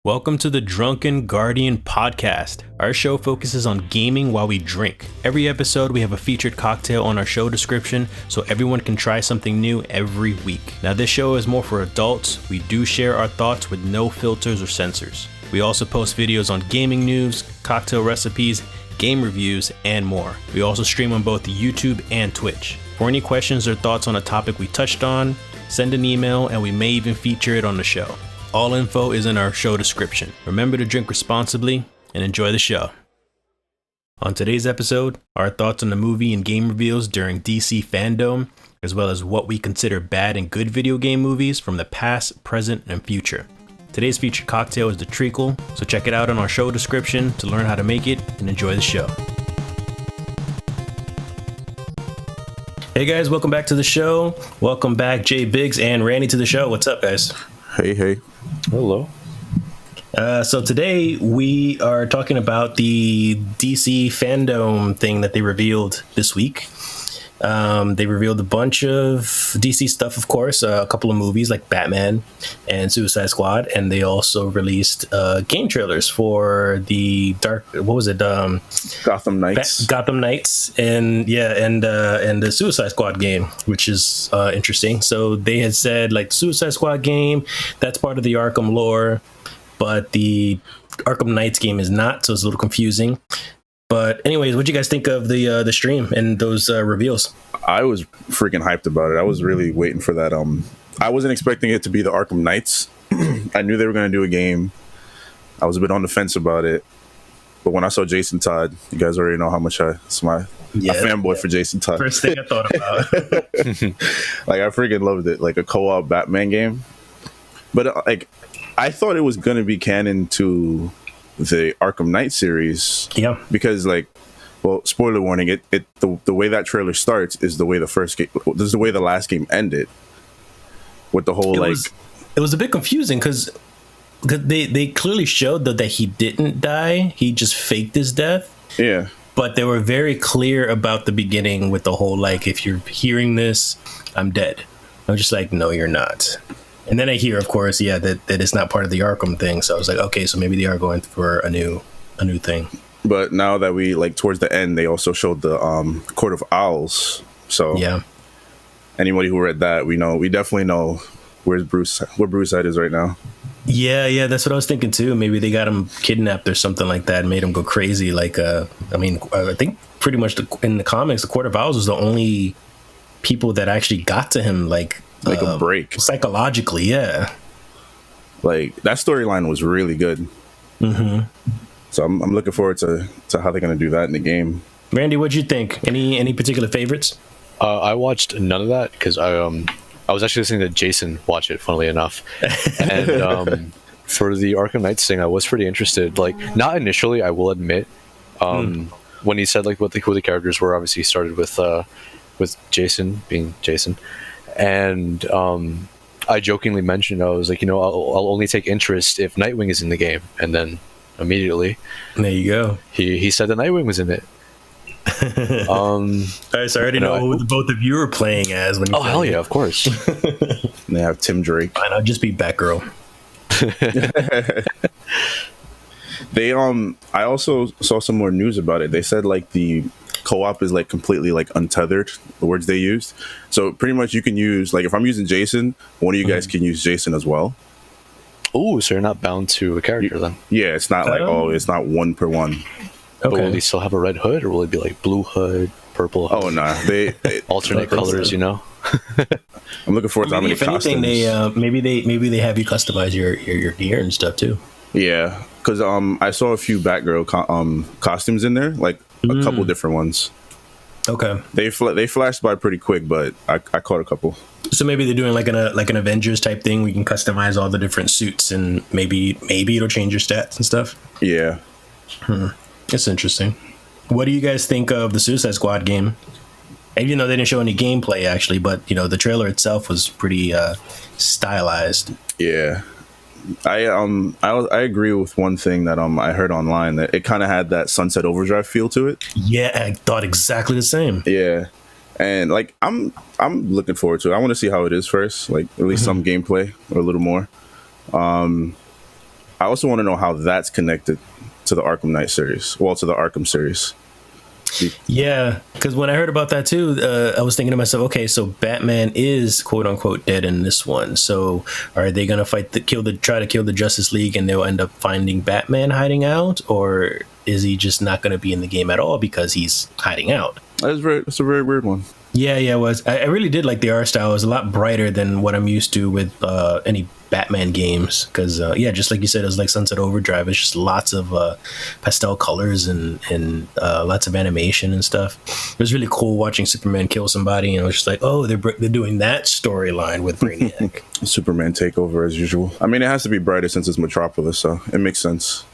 Welcome to the Drunken Guardian podcast. Our show focuses on gaming while we drink. Every episode, we have a featured cocktail on our show description so everyone can try something new every week. Now, this show is more for adults. We do share our thoughts with no filters or censors. We also post videos on gaming news, cocktail recipes, game reviews, and more. We also stream on both YouTube and Twitch. For any questions or thoughts on a topic we touched on, send an email and we may even feature it on the show. All info is in our show description. Remember to drink responsibly and enjoy the show. On today's episode, our thoughts on the movie and game reveals during DC Fandome, as well as what we consider bad and good video game movies from the past, present, and future. Today's featured cocktail is the Treacle, so check it out on our show description to learn how to make it and enjoy the show. Hey guys, welcome back to the show. Welcome back Jay Biggs and Randy to the show. What's up, guys? Hey. Hello. So today we are talking about the DC Fandome thing that they revealed this week. They revealed a bunch of DC stuff, of course, a couple of movies like Batman and Suicide Squad, and they also released game trailers for the Gotham Knights. Gotham Knights, and the Suicide Squad game, which is interesting. So they had said like Suicide Squad game, that's part of the Arkham lore, but the Arkham Knights game is not, so it's a little confusing. But anyways, what'd you guys think of the stream and those reveals? I was freaking hyped about it. I was really waiting for that. I wasn't expecting it to be the Arkham Knights. I knew they were going to do a game. I was a bit on the fence about it. But when I saw Jason Todd, you guys already know how much a fanboy for Jason Todd. First thing I thought about. Like, I freaking loved it. Like a co-op Batman game. But I thought it was going to be canon to the Arkham Knight series, because spoiler warning, the way that trailer starts is the way this is the way the last game ended, with the whole it was a bit confusing because they clearly showed that he didn't die, he just faked his death, but they were very clear about the beginning with the whole if you're hearing this, I'm dead. I'm just like, no, you're not. And then I hear, of course, that it's not part of the Arkham thing. So I was like, okay, so maybe they are going for a new thing. But now that we towards the end, they also showed the Court of Owls. So anybody who read that, we definitely know where Bruce at is right now. Yeah, that's what I was thinking too. Maybe they got him kidnapped or something like that and made him go crazy. I think pretty much in the comics, the Court of Owls was the only people that actually got to him a break psychologically. That storyline was really good. So I'm looking forward to how they're going to do that in the game. Randy, what'd you think? Any particular favorites? I watched none of that because I was actually listening to Jason watch it, funnily enough. And for the Arkham Knights thing, I was pretty interested. Not initially, I will admit. When he said who the characters were, obviously he started with Jason being Jason. And I jokingly mentioned, I was like, I'll only take interest if Nightwing is in the game. And then immediately, there you go. He said that Nightwing was in it. All right, so I already know who the both of you are playing as. When you hell yeah, of course. They have Tim Drake. Fine, I'll just be Batgirl. They I also saw some more news about it. They said the co-op is completely untethered, the words they used. So pretty much you can use if I'm using Jason, one of you guys can use Jason as well. Oh, so you're not bound to a character then? Yeah, it's not it's not one per one. Okay. But will he still have a red hood, or will it be blue hood, purple hood? Oh no, they alternate colors, I'm looking forward to how many costumes. Maybe they have you customize your gear and stuff too. Yeah, because I saw a few Batgirl costumes in there, a couple different ones. Okay, they flashed by pretty quick, but I caught a couple. So maybe they're doing an Avengers type thing. We can customize all the different suits, and maybe it'll change your stats and stuff. Yeah, it's interesting. What do you guys think of the Suicide Squad game? Even though they didn't show any gameplay actually, but the trailer itself was pretty stylized. Yeah. I agree with one thing that I heard online, that it kind of had that Sunset Overdrive feel to it. Yeah, I thought exactly the same. Yeah, and I'm looking forward to it. I want to see how it is first, at least some gameplay or a little more. I also want to know how that's connected to the Arkham Knight series. Well, to the Arkham series. Yeah, because when I heard about that too, I was thinking to myself, okay, so Batman is quote unquote dead in this one. So are they gonna try to kill the Justice League, and they'll end up finding Batman hiding out, or is he just not gonna be in the game at all because he's hiding out? That's a very weird one. Yeah, it was. I really did like the art style. It was a lot brighter than what I'm used to with any Batman games. Because, just like you said, it was like Sunset Overdrive. It's just lots of pastel colors and lots of animation and stuff. It was really cool watching Superman kill somebody. And I was just like, oh, they're doing that storyline with Brainiac. Superman takeover as usual. I mean, it has to be brighter since it's Metropolis, so it makes sense.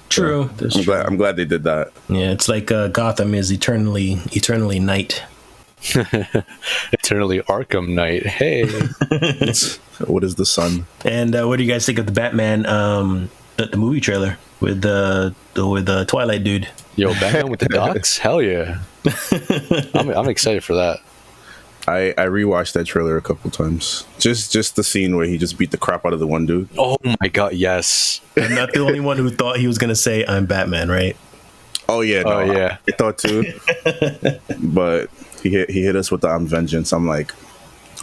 True. I'm glad they did that. Yeah, it's like Gotham is eternally night. Eternally Arkham Knight. Hey. What is the sun? And what do you guys think of the Batman, the movie trailer with the Twilight dude? Yo, Batman with the docs? Hell yeah. I'm excited for that. I rewatched that trailer a couple times. Just the scene where he just beat the crap out of the one dude. Oh my god, yes. I'm not the only one who thought he was gonna say I'm Batman, right? Oh yeah, no, yeah. I thought too. But he hit us with the I'm vengeance. I'm like,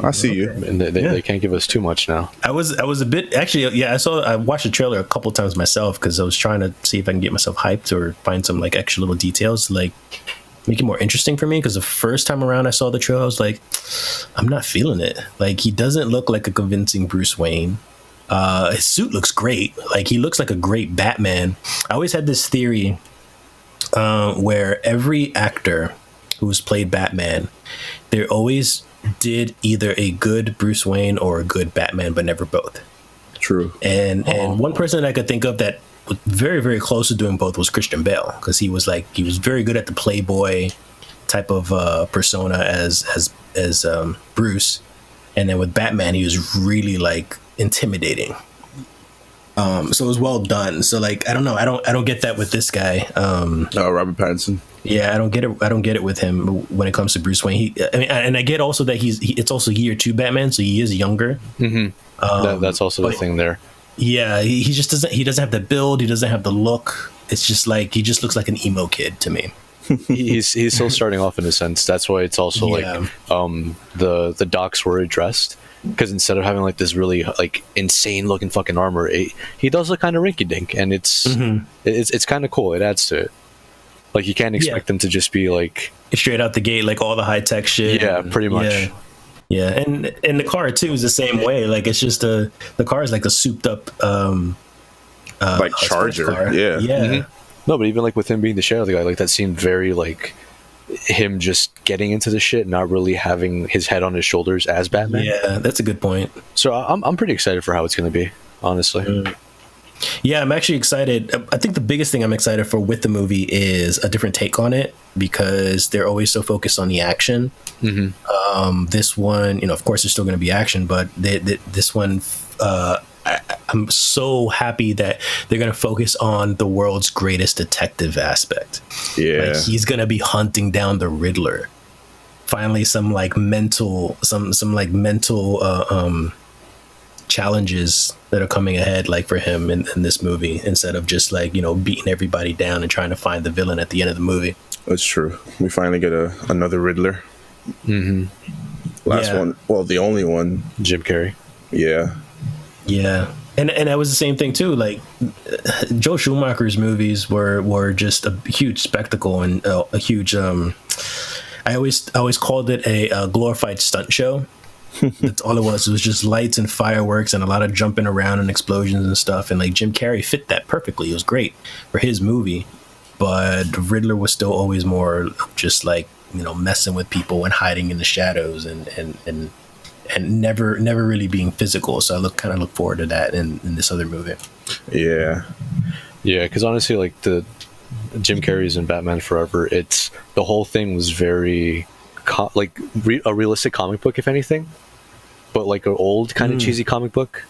I see you. And they can't give us too much now. I was a bit actually. Yeah, I watched the trailer a couple times myself because I was trying to see if I can get myself hyped or find some like extra little details to like make it more interesting for me. Because the first time around I saw the trailer, I was like, I'm not feeling it. Like he doesn't look like a convincing Bruce Wayne. His suit looks great. Like he looks like a great Batman. I always had this theory where every actor who's played Batman, they always did either a good Bruce Wayne or a good Batman, but never both. True. And one person I could think of that was very, very close to doing both was Christian Bale, because he was very good at the playboy type of persona as Bruce, and then with Batman he was really like intimidating. So it was well done. So like I don't know, I don't get that with this guy. Robert Pattinson. Yeah, I don't get it with him when it comes to Bruce Wayne. I get also that it's also year 2 Batman, so he is younger. Mm-hmm. That's also the thing there. Yeah, he just doesn't have the build, he doesn't have the look. It's just like he just looks like an emo kid to me. he's still starting off in a sense. That's why it's also like the docs were addressed, because instead of having like this really like insane looking fucking armor, he does look kind of rinky dink, and it's kind of cool. It adds to it. Like you can't expect them to just be like straight out the gate, like all the high tech shit. Yeah, pretty much. Yeah, and the car too is the same way. Like it's just the car is like a souped up like Charger. Car. Yeah. Mm-hmm. No, but even like with him being the shadow guy, like that seemed very like him just getting into the shit, not really having his head on his shoulders as Batman. Yeah, that's a good point. So I'm pretty excited for how it's going to be, honestly. Yeah, I'm actually excited. I think the biggest thing I'm excited for with the movie is a different take on it, because they're always so focused on the action. Mm-hmm. This one, of course, there's still going to be action, but this one, I'm so happy that they're going to focus on the world's greatest detective aspect. Yeah, like he's going to be hunting down the Riddler. Finally, some mental challenges that are coming ahead, like for him in this movie, instead of just like beating everybody down and trying to find the villain at the end of the movie. That's true. We finally get another Riddler. Mm-hmm. Last one, well, the only one, Jim Carrey. Yeah. And that was the same thing too. Like Joel Schumacher's movies were just a huge spectacle and a huge I always called it a glorified stunt show. That's all it was. It was just lights and fireworks and a lot of jumping around and explosions and stuff. And like Jim Carrey fit that perfectly. It was great for his movie, but Riddler was still always more just like messing with people and hiding in the shadows and never really being physical. So I kind of look forward to that in this other movie. Yeah, because honestly, like the Jim Carrey's in Batman Forever, it's the whole thing was very a realistic comic book, if anything, but like an old kind of cheesy comic book,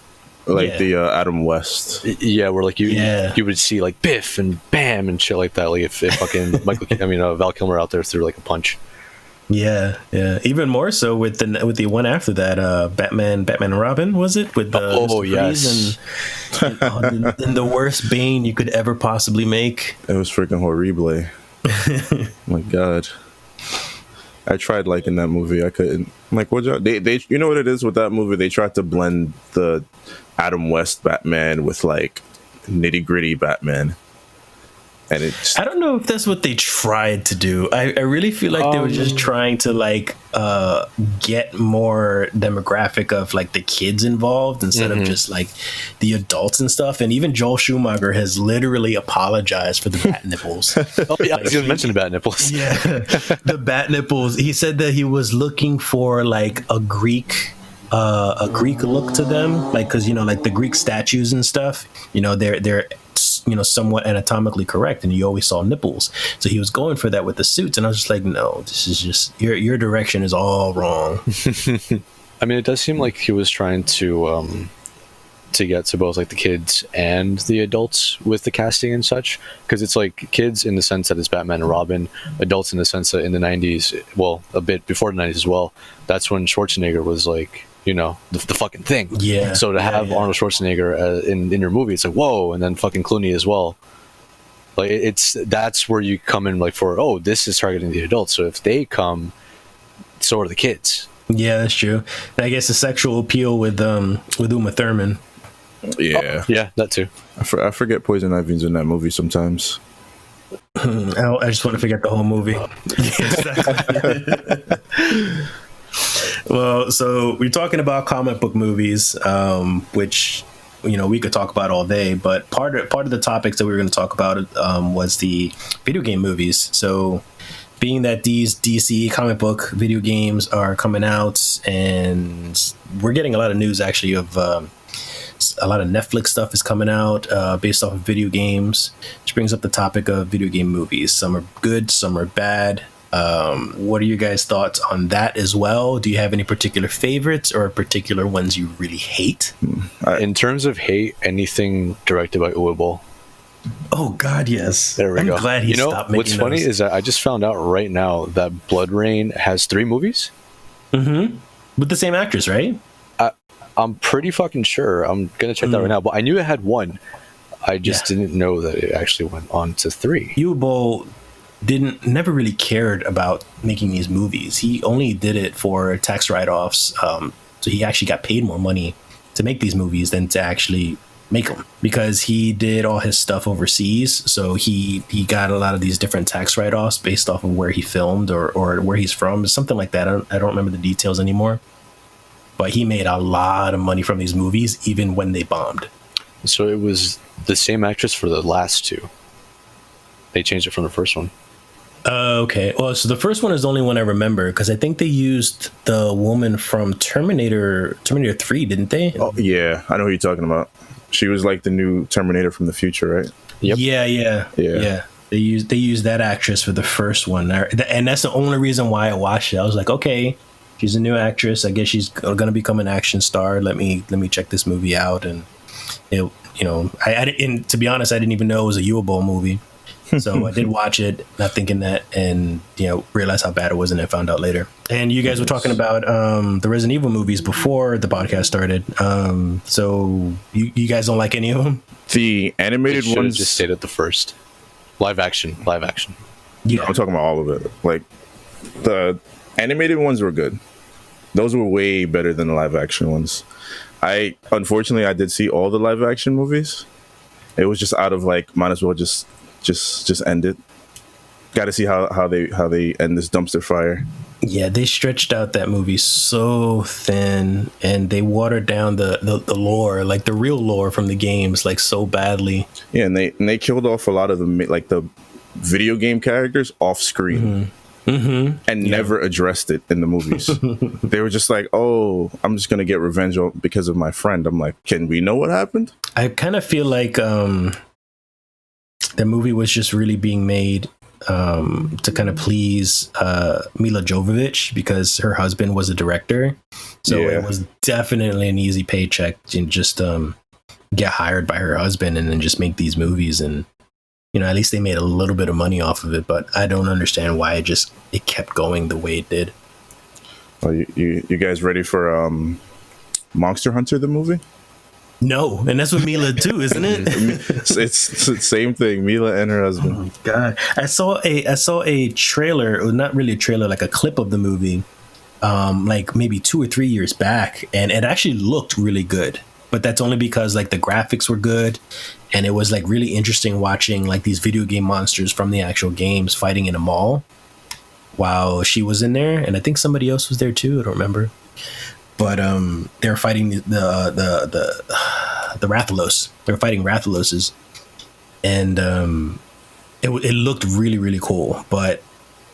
like the Adam West. Yeah, where like you would see like Biff and Bam and shit like that. Like if fucking Val Kilmer out there threw like a punch. Yeah, yeah. Even more so with the one after that, Batman and Robin, was it? With the oh yes, and the worst Bane you could ever possibly make. It was freaking horrible. My God. I tried liking that movie. I couldn't. I'm like, what y'all? They you know what it is with that movie? They tried to blend the Adam West Batman with like nitty gritty Batman. And I don't know if that's what they tried to do. I really feel like they were just trying to like get more demographic of like the kids involved instead of just like the adults and stuff. And even Joel Schumacher has literally apologized for the bat nipples. I was going to mention the bat nipples. Yeah, the bat nipples. He said that he was looking for like a Greek look to them, like because like the Greek statues and stuff. They're somewhat anatomically correct, and you always saw nipples. So he was going for that with the suits, and I was just like, no, this is just your direction is all wrong. I mean, it does seem like he was trying to get to both like the kids and the adults with the casting and such, because it's like kids in the sense that it's Batman and Robin, adults in the sense that in the 90s, well, a bit before the 90s as well, that's when Schwarzenegger was like, the fucking thing. Yeah. So to have Arnold Schwarzenegger in your movie, it's like, whoa, and then fucking Clooney as well. Like that's where you come in like for, this is targeting the adults. So if they come, so are the kids. Yeah, that's true. And I guess the sexual appeal with Uma Thurman. Yeah. Yeah, that too. I forget Poison Ivy's in that movie sometimes. I just want to forget the whole movie. Well, so we're talking about comic book movies, which we could talk about all day. But part of the topics that we were going to talk about was the video game movies. So, being that these DC comic book video games are coming out, and we're getting a lot of news actually of a lot of Netflix stuff is coming out based off of video games, which brings up the topic of video game movies. Some are good, some are bad. What are your guys' thoughts on that as well? Do you have any particular favorites or particular ones you really hate? In terms of hate, anything directed by Uwe Boll. Oh God, yes. There we go. I'm glad he stopped making what's funny those. is that I just found out right now that Blood Rain has 3 movies. Mm-hmm. With the same actress, right? I'm pretty fucking sure. I'm gonna check that right now. But I knew it had 1. I just didn't know that it actually went on to 3. Uwe Boll never really cared about making these movies. He only did it for tax write-offs. So he actually got paid more money to make these movies than to actually make them, because he did all his stuff overseas. So he got a lot of these different tax write-offs based off of where he filmed or where he's from, something like that. I don't remember the details anymore. But he made a lot of money from these movies, even when they bombed. So it was the same actress for the last 2. They changed it from the first one. Okay. Well, so the first one is the only one I remember, because I think they used the woman from Terminator 3, didn't they? Oh, yeah. I know who you're talking about. She was like the new Terminator from the future, right? Yep. Yeah. They used that actress for the first one. And that's the only reason why I watched it. I was like, okay, she's a new actress. I guess she's going to become an action star. Let me check this movie out. And I didn't, to be honest, I didn't even know it was a Uwe Boll movie. So I did watch it, not thinking that, and realized how bad it was, and then found out later. And you guys were talking about the Resident Evil movies before the podcast started. So you guys don't like any of them? The animated ones just stayed at the first. Live action. Yeah, I'm talking about all of it. Like the animated ones were good. Those were way better than the live action ones. Unfortunately I did see all the live action movies. It was just out of like, might as well just end it. Got to see how they end this dumpster fire. Yeah, they stretched out that movie so thin, and they watered down the lore, like the real lore from the games, like so badly. Yeah, and they killed off a lot of the video game characters off screen. And never addressed it in the movies. They were just like, oh, I'm just gonna get revenge because of my friend. I'm like, can we know what happened? I kind of feel like that movie was just really being made to kind of please Mila Jovovich, because her husband was a director. So it was definitely an easy paycheck to just get hired by her husband and then just make these movies. And at least they made a little bit of money off of it. But I don't understand why it kept going the way it did. Well, you guys ready for Monster Hunter the movie? No, and that's with Mila too, isn't it? It's the same thing. Mila and her husband. Oh my god! I saw a trailer, or not really a trailer, like a clip of the movie, like maybe 2 or 3 years back, and it actually looked really good. But that's only because like the graphics were good, and it was like really interesting watching like these video game monsters from the actual games fighting in a mall while she was in there, and I think somebody else was there too. I don't remember. But they were fighting the Rathalos. They were fighting Rathaloses, and it looked really, really cool. But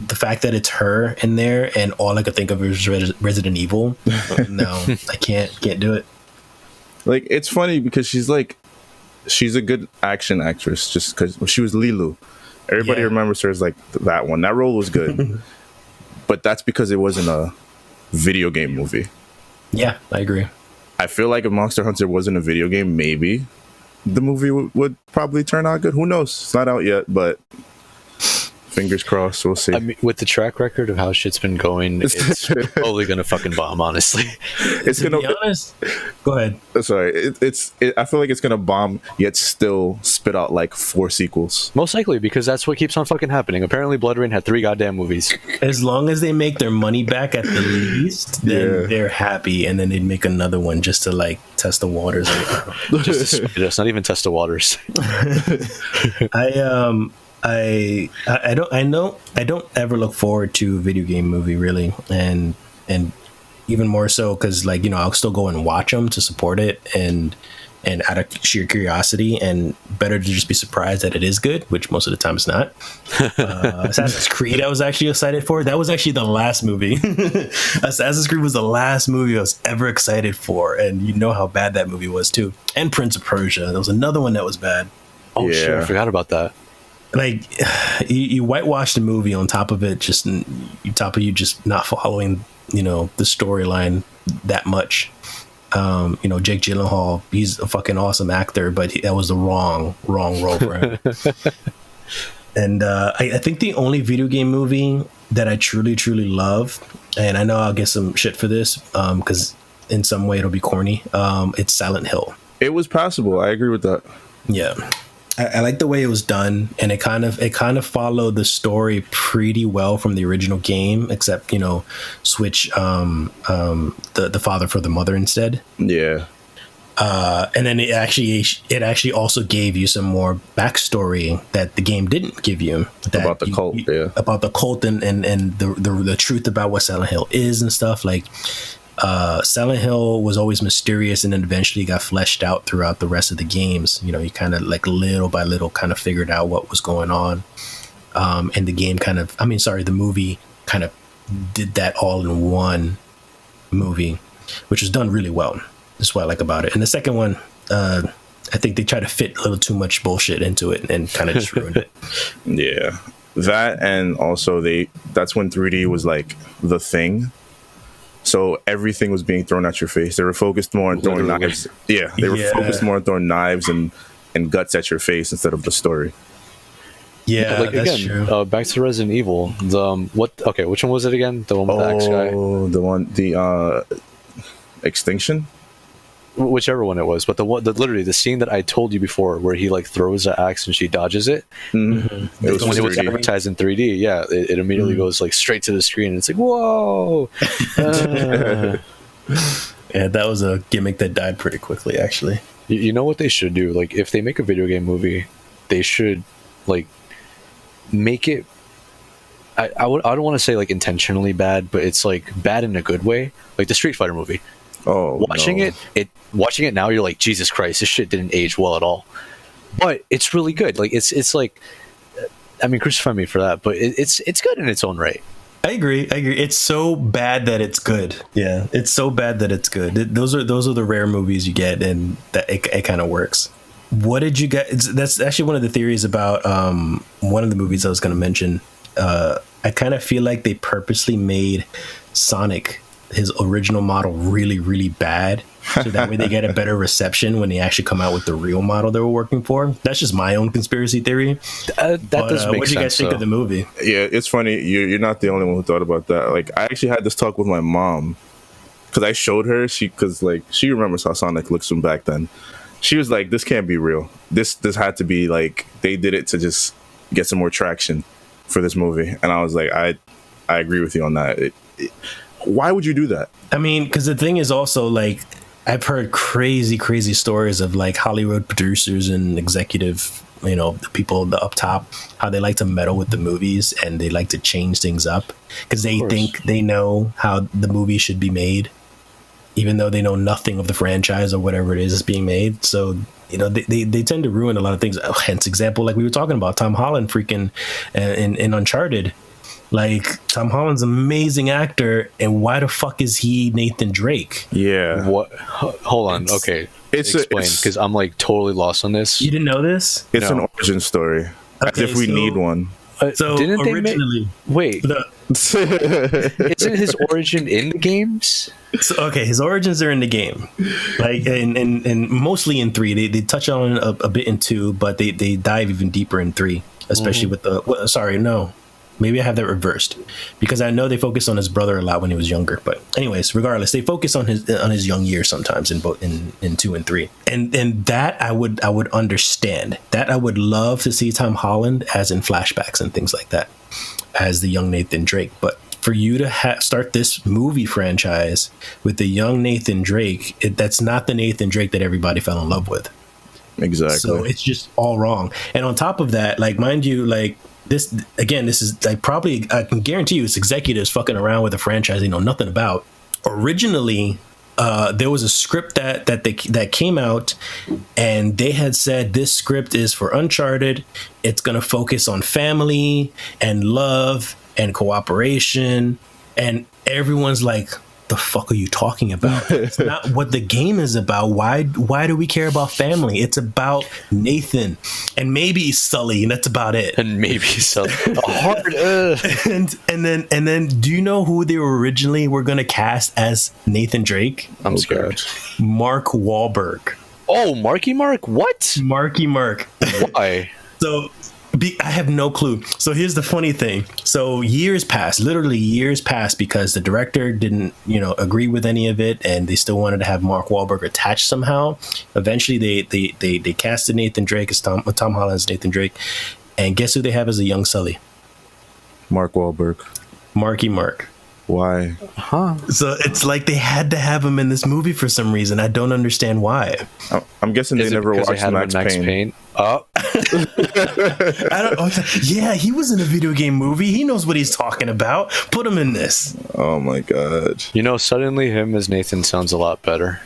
the fact that it's her in there, and all I could think of is Resident Evil. No, I can't do it. Like, it's funny because she's a good action actress just because she was Lilu. Everybody remembers her as like that one. That role was good, but that's because it wasn't a video game movie. Yeah, I agree. I feel like if Monster Hunter wasn't a video game, maybe the movie would probably turn out good. Who knows? It's not out yet, but fingers crossed. We'll see. I mean, with the track record of how shit's been going, it's probably gonna fucking bomb. Honestly, it's gonna be honest. Go ahead. Sorry, I feel like it's gonna bomb, yet still spit out like 4 sequels. Most likely, because that's what keeps on fucking happening. Apparently, Blood Rain had 3 goddamn movies. As long as they make their money back at the least, then they're happy, and then they'd make another one just to like test the waters. Just not even test the waters. I don't ever look forward to a video game movie really, and even more so because like I'll still go and watch them to support it and out of sheer curiosity, and better to just be surprised that it is good, which most of the time it's not. Assassin's Creed I was actually excited for. That was actually the last movie. Assassin's Creed was the last movie I was ever excited for, and you know how bad that movie was too. And Prince of Persia, there was another one that was bad. Oh shit, I forgot about that. Like you whitewash the movie on top of it, just not following the storyline that much. Jake Gyllenhaal, he's a fucking awesome actor, but that was the wrong role for him. And I think the only video game movie that I truly love, and I know I'll get some shit for this because in some way it'll be corny, it's Silent Hill. It was passable. I agree with that. Yeah. I like the way it was done, and it kind of followed the story pretty well from the original game, except switch the father for the mother instead. Yeah. And then it actually also gave you some more backstory that the game didn't give you about the cult. About the cult and the truth about what Silent Hill is and stuff like. Silent Hill was always mysterious, and then eventually got fleshed out throughout the rest of the games. You kind of like little by little kind of figured out what was going on. And the movie kind of did that all in one movie, which was done really well. That's what I like about it. And the second one, I think they tried to fit a little too much bullshit into it and kind of just ruined it. Yeah. That, and also that's when 3D was like the thing. So everything was being thrown at your face. They were focused more on throwing knives. Yeah, they were focused more on throwing knives and guts at your face instead of the story. Yeah, like that's again, true. Back to Resident Evil. Okay, which one was it again? The one with the axe guy. Oh, the Extinction. Whichever one it was, but literally the scene that I told you before, where he like throws the axe and she dodges it. Mm-hmm. When it was advertised in 3D, it immediately goes like straight to the screen, and it's like, whoa. Yeah, that was a gimmick that died pretty quickly, actually. You know what they should do? Like, if they make a video game movie, they should like make it. I don't want to say like intentionally bad, but it's like bad in a good way, like the Street Fighter movie. Oh, watching it now, you're like, Jesus Christ, this shit didn't age well at all. But it's really good. Like it's like, I mean, crucify me for that, but it's good in its own right. I agree. It's so bad that it's good. Yeah, it's so bad that it's good. Those are the rare movies you get, and that it kind of works. What did you get? That's actually one of the theories about one of the movies I was going to mention. I kind of feel like they purposely made Sonic, his original model, really, really bad so that way they get a better reception when they actually come out with the real model they were working for. That's just my own conspiracy theory. That does make sense. What do you guys think of the movie? Yeah, it's funny. You're not the only one who thought about that. Like, I actually had this talk with my mom because I showed her. She remembers how Sonic looks from back then. She was like, "This can't be real. This had to be like they did it to just get some more traction for this movie." And I was like, I agree with you on that. Why would you do that? I mean, because the thing is also, like, I've heard crazy stories of like Hollywood producers and executive, the people up top, how they like to meddle with the movies and they like to change things up because they think they know how the movie should be made, even though they know nothing of the franchise or whatever it is that's being made. So, they tend to ruin a lot of things. Hence example, like we were talking about, Tom Holland freaking in Uncharted. Like, Tom Holland's an amazing actor, and why the fuck is he Nathan Drake? Yeah. What? Hold on. Okay. Explain, because I'm like totally lost on this. You didn't know this? It's an origin story. As if we need one. So didn't originally, wait. Isn't his origin in the games? So, his origins are in the game, like, and mostly in 3. They touch on a bit in 2, but they dive even deeper in 3, especially with the. Maybe I have that reversed because I know they focus on his brother a lot when he was younger. But anyways, regardless, they focus on his young years sometimes in both in 2 and 3. And that I would understand. That I would love to see Tom Holland as in flashbacks and things like that as the young Nathan Drake. But for you to start this movie franchise with the young Nathan Drake, that's not the Nathan Drake that everybody fell in love with. Exactly. So it's just all wrong. And on top of that, like, mind you, like, this is like probably, I can guarantee you it's executives fucking around with a franchise they know nothing about. Originally, there was a script that came out, and they had said this script is for Uncharted. It's going to focus on family and love and cooperation, and everyone's like, the fuck are you talking about? It's not what the game is about. Why do we care about family? It's about Nathan and maybe Sully, and that's about it. And maybe Sully. and then do you know who they originally were going to cast as Nathan Drake? I'm scared. Mark Wahlberg. Oh, Marky Mark? What? Marky Mark. Why? So I have no clue. So here's the funny thing. So literally years passed because the director didn't, agree with any of it, and they still wanted to have Mark Wahlberg attached somehow. Eventually, they casted Nathan Drake as Tom Holland as Nathan Drake, and guess who they have as a young Sully? Mark Wahlberg. Marky Mark. Why? So it's like they had to have him in this movie for some reason. I don't understand why. I'm guessing they never watched Max Payne. Oh. I don't. Yeah, he was in a video game movie. He knows what he's talking about. Put him in this. Oh my god. Suddenly him as Nathan sounds a lot better.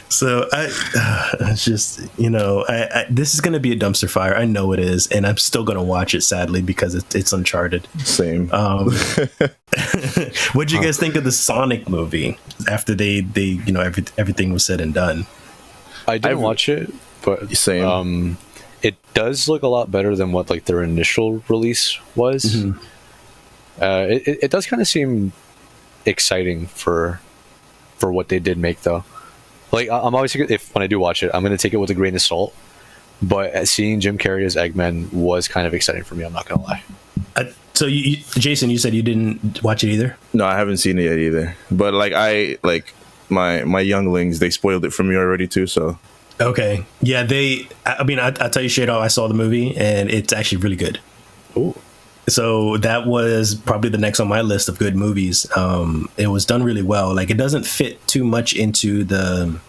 So it's just, this is going to be a dumpster fire. I know it is, and I'm still going to watch it, sadly, because it's Uncharted. Same. What'd you guys think of the Sonic movie after they everything was said and done? I didn't watch it, but same. It does look a lot better than what like their initial release was. Mm-hmm. It does kind of seem exciting for what they did make, though. Like, I'm always, when I do watch it, I'm going to take it with a grain of salt. But seeing Jim Carrey as Eggman was kind of exciting for me, I'm not going to lie. So, Jason, you said you didn't watch it either? No, I haven't seen it yet either. But, my younglings, they spoiled it for me already, too, so. Okay. Yeah, I'll tell you straight off, I saw the movie, and it's actually really good. Ooh. So that was probably the next on my list of good movies. It was done really well. Like, it doesn't fit too much into the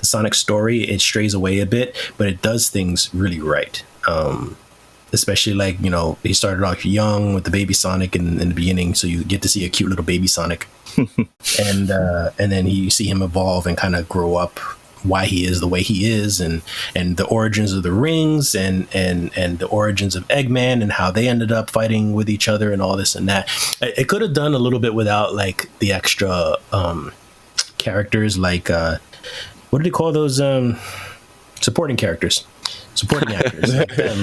Sonic story. It strays away a bit, but it does things really right. Especially like, he started off young with the baby Sonic in the beginning, so you get to see a cute little baby Sonic. and then you see him evolve and kind of grow up, why he is the way he is, and the origins of the rings and the origins of Eggman and how they ended up fighting with each other and all this and that. It could have done a little bit without like the extra characters, like what do they call those supporting characters? Supporting actors.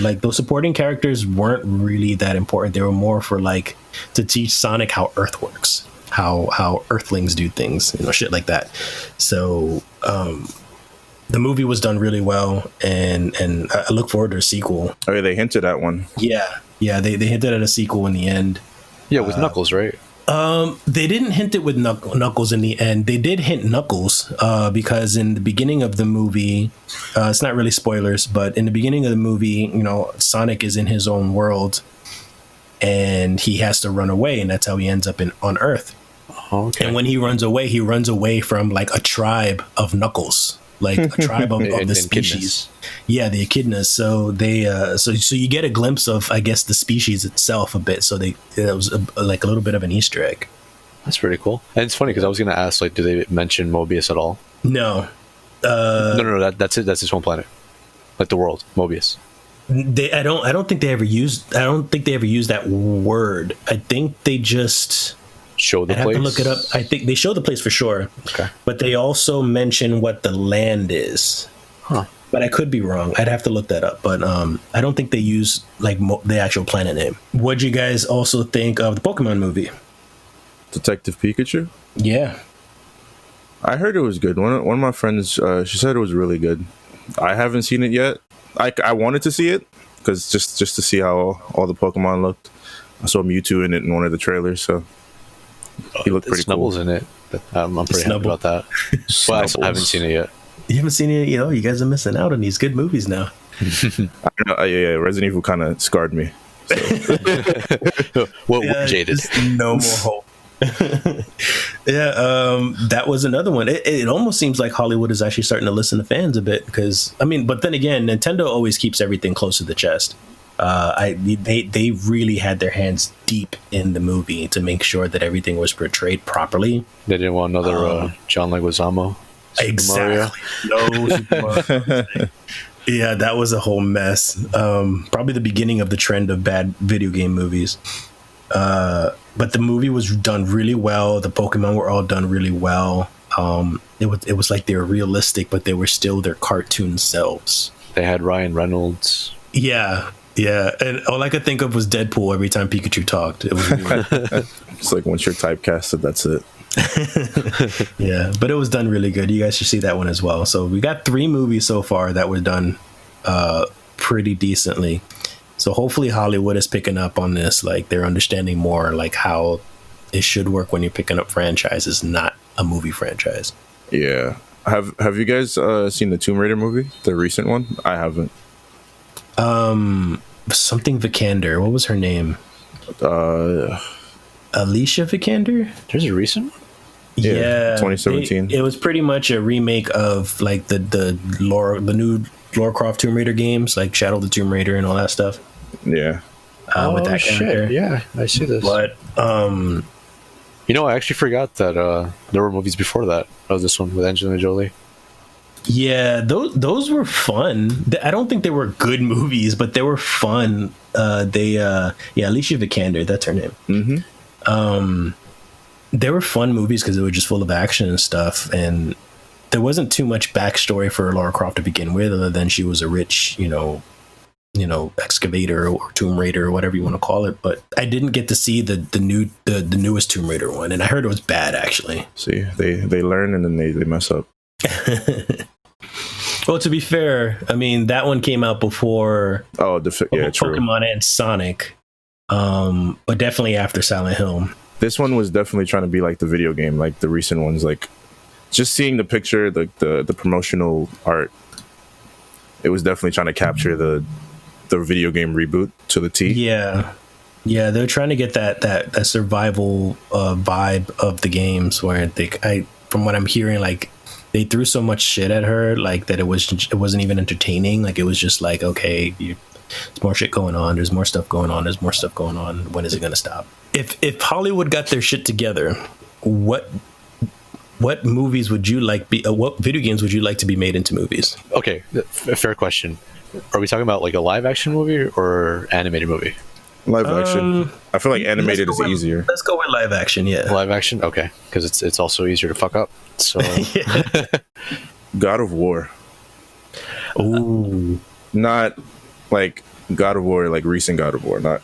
Like those supporting characters weren't really that important. They were more for like to teach Sonic how Earth works, how Earthlings do things, shit like that. So the movie was done really well, and I look forward to a sequel. Oh yeah, they hinted at one. Yeah, they hinted at a sequel in the end. Yeah, with Knuckles, right? They didn't hint it with Knuckles in the end. They did hint Knuckles because in the beginning of the movie, it's not really spoilers, but in the beginning of the movie, Sonic is in his own world, and he has to run away, and that's how he ends up on Earth. Oh, okay. And when he runs away from like a tribe of Knuckles, like a tribe of the species. Yeah, the echidnas. So they so you get a glimpse of, I guess, the species itself a bit. So it was like a little bit of an Easter egg. That's pretty cool. And it's funny because I was going to ask, like, do they mention Mobius at all? No. No. That's it. That's his home planet, like the world, Mobius. I don't think they ever used that word. I think they just show the place. I have to look it up. I think they show the place for sure. Okay. But they also mention what the land is. Huh. But I could be wrong. I'd have to look that up. But I don't think they use like the actual planet name. What'd you guys also think of the Pokemon movie? Detective Pikachu? Yeah. I heard it was good. One of my friends, she said it was really good. I haven't seen it yet. I wanted to see it because just to see how all the Pokemon looked. I saw Mewtwo in it in one of the trailers, so he looked pretty Snubble's cool. in it. I'm pretty happy about that. But I haven't seen it yet. You haven't seen it? You guys are missing out on these good movies now. I don't know, yeah, Resident Evil kind of scarred me. So. Jaded. No more hope. That was another one. It almost seems like Hollywood is actually starting to listen to fans a bit because, but then again, Nintendo always keeps everything close to the chest. They really had their hands deep in the movie to make sure that everything was portrayed properly. They didn't want another John Leguizamo. Exactly. No Super Mario. Yeah, that was a whole mess. Probably the beginning of the trend of bad video game movies. But the movie was done really well. The Pokemon were all done really well. It was like they were realistic, but they were still their cartoon selves. They had Ryan Reynolds. Yeah. And all I could think of was Deadpool every time Pikachu talked. It was weird. It's like once you're typecasted, that's it. Yeah, but it was done really good. You guys should see that one as well. So we got 3 movies so far that were done pretty decently. So hopefully Hollywood is picking up on this. Like they're understanding more like how it should work when you're picking up franchises, not a movie franchise. Yeah. Have you guys seen the Tomb Raider movie, the recent one? I haven't. Something Vikander. What was her name? Alicia Vikander? There's a recent one? Yeah, 2017. It was pretty much a remake of like the new Lara Croft Tomb Raider games, like Shadow of the Tomb Raider and all that stuff. Yeah. With that character. Yeah, I see this. But I actually forgot that there were movies before that. Oh, this one with Angelina Jolie. Yeah, those were fun. I don't think they were good movies, but they were fun. Alicia Vikander, that's her name. Mm-hmm. They were fun movies because they were just full of action and stuff, and there wasn't too much backstory for Lara Croft to begin with, other than she was a rich, excavator or Tomb Raider or whatever you want to call it. But I didn't get to see the newest Tomb Raider one, and I heard it was bad actually. See, they learn and then they mess up. Well, to be fair, I mean that one came out before true. Pokemon and Sonic, but definitely after Silent Hill. This one was definitely trying to be like the video game, like the recent ones. Like just seeing the picture, the promotional art, it was definitely trying to capture the video game reboot to the T. Yeah, they're trying to get that survival vibe of the games, where from what I'm hearing, like they threw so much shit at her, like that it wasn't even entertaining. Like it was just like, okay, there's more shit going on. There's more stuff going on. There's more stuff going on. When is it going to stop? If Hollywood got their shit together, what movies would you like? What video games would you like to be made into movies? Okay, a fair question. Are we talking about like a live action movie or animated movie? Live action. I feel like animated is easier. Let's go with live action. Yeah, live action. Okay, because it's also easier to fuck up. So, God of War. Ooh, not like God of War, like recent God of War. Not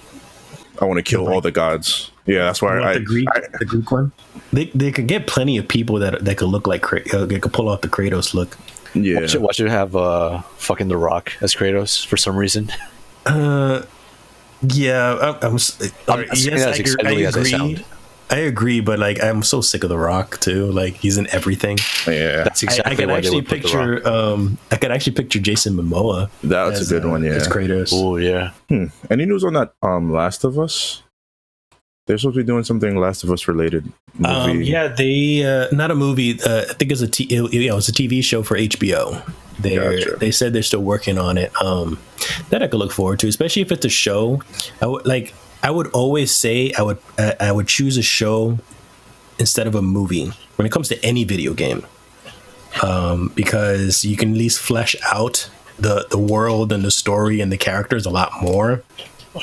I want to kill all the gods. Yeah, that's why the Greek one. They could get plenty of people that could look like they could pull off the Kratos look. Yeah, watch it have fucking The Rock as Kratos for some reason. Yeah, I'm yes, I agree. I agree, but like I'm so sick of The Rock too. Like he's in everything. Yeah, that's exactly. I could actually picture. I could actually picture Jason Momoa. That's a good one. Yeah, it's Kratos. Oh yeah. Any news on that? Last of Us. They're supposed to be doing something Last of Us related movie. Yeah, they not a movie. I think it's it was a TV show for HBO. They said they're still working on it. That I could look forward to, especially if it's a show. I would always say I would choose a show instead of a movie when it comes to any video game, because you can at least flesh out the world and the story and the characters a lot more.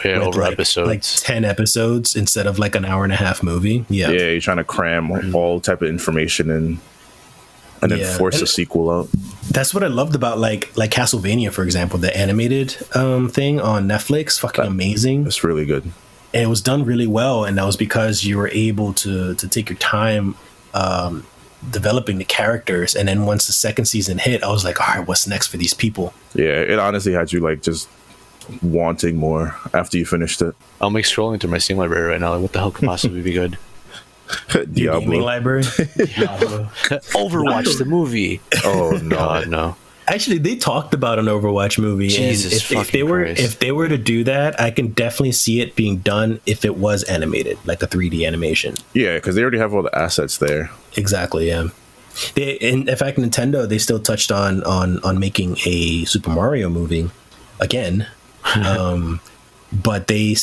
Yeah, over episodes, like 10 episodes instead of like an hour and a half movie. Yeah, you're trying to cram all type of information in, and then force a sequel out. That's what I loved about like Castlevania, for example, the animated thing on Netflix. Fucking amazing. It's really good. And it was done really well, and that was because you were able to take your time developing the characters. And then once the second season hit, I was like, all right, what's next for these people? Yeah, it honestly had you like just wanting more after you finished it. I'm like scrolling through my Steam library right now. Like, what the hell could possibly be good? Diablo gaming library. Diablo. Overwatch the movie. Oh no, God, no. Actually, they talked about an Overwatch movie. Jesus, if they were to do that, I can definitely see it being done if it was animated, like a 3D animation. Yeah, because they already have all the assets there. Exactly. Yeah. In fact, Nintendo, they still touched on making a Super Mario movie again. But they